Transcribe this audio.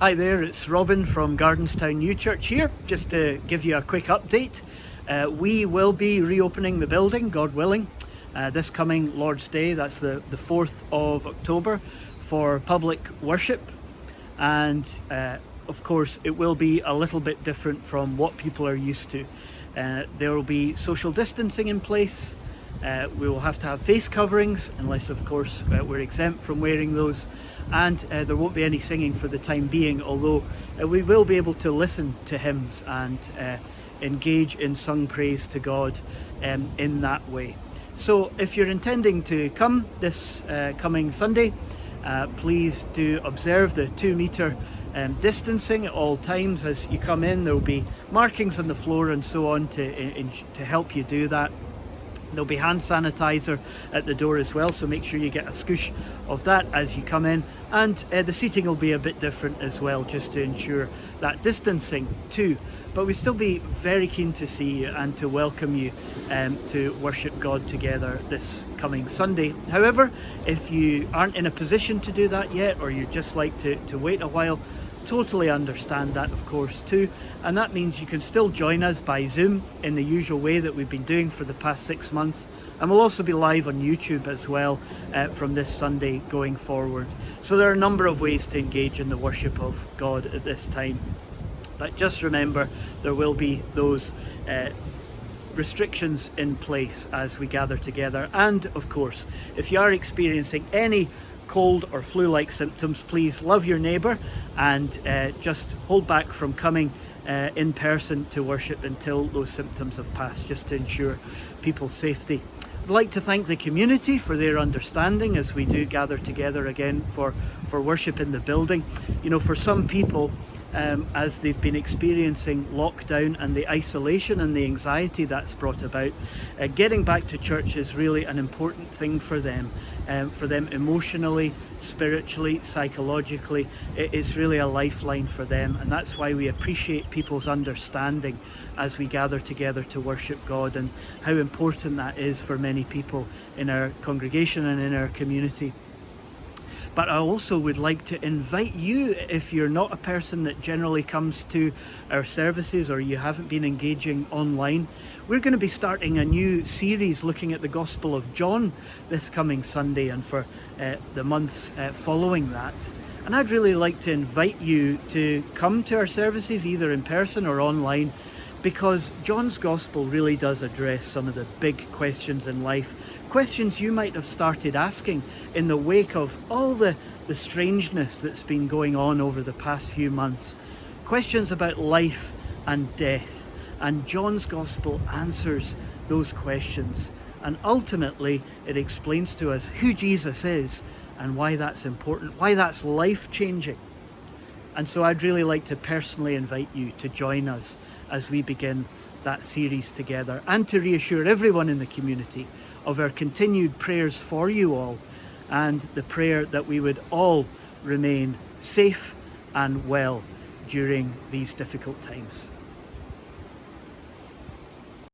Hi there, it's Robin from Gardenstown New Church here, just to give you a quick update. We will be reopening the building, God willing, this coming Lord's Day. That's the 4th of October for public worship. And of course, it will be a little bit different from what people are used to. There will be social distancing in place. We will have to have face coverings, unless of course we're exempt from wearing those, and there won't be any singing for the time being, although we will be able to listen to hymns and engage in sung praise to God in that way. So if you're intending to come this coming Sunday, please do observe the 2-metre distancing at all times. As you come in, there will be markings on the floor and so on to help you do that. There'll be hand sanitizer at the door as well, so make sure you get a scoosh of that as you come in, and the seating will be a bit different as well, just to ensure that distancing too. But we'd still be very keen to see you and to welcome you to worship God together this coming Sunday. However, if you aren't in a position to do that yet, or you'd just like to wait a while, totally understand that, of course, too. And that means you can still join us by Zoom in the usual way that we've been doing for the past 6 months. And we'll also be live on YouTube as well from this Sunday going forward. So there are a number of ways to engage in the worship of God at this time. But just remember, there will be those restrictions in place as we gather together. And of course, if you are experiencing any cold or flu-like symptoms, please love your neighbour and just hold back from coming in person to worship until those symptoms have passed, just to ensure people's safety. I'd like to thank the community for their understanding as we do gather together again for worship in the building. You know, for some people, as they've been experiencing lockdown and the isolation and the anxiety that's brought about, getting back to church is really an important thing for them emotionally, spiritually, psychologically. It's really a lifeline for them, and that's why we appreciate people's understanding as we gather together to worship God, and how important that is for many people in our congregation and in our community. But I also would like to invite you, if you're not a person that generally comes to our services, or you haven't been engaging online, we're going to be starting a new series looking at the Gospel of John this coming Sunday and for the months following that. And I'd really like to invite you to come to our services, either in person or online, because John's Gospel really does address some of the big questions in life, questions you might have started asking in the wake of all the strangeness that's been going on over the past few months, questions about life and death. And John's Gospel answers those questions, and ultimately it explains to us who Jesus is and why that's important, why that's life-changing. And so I'd really like to personally invite you to join us as we begin that series together, and to reassure everyone in the community of our continued prayers for you all, and the prayer that we would all remain safe and well during these difficult times.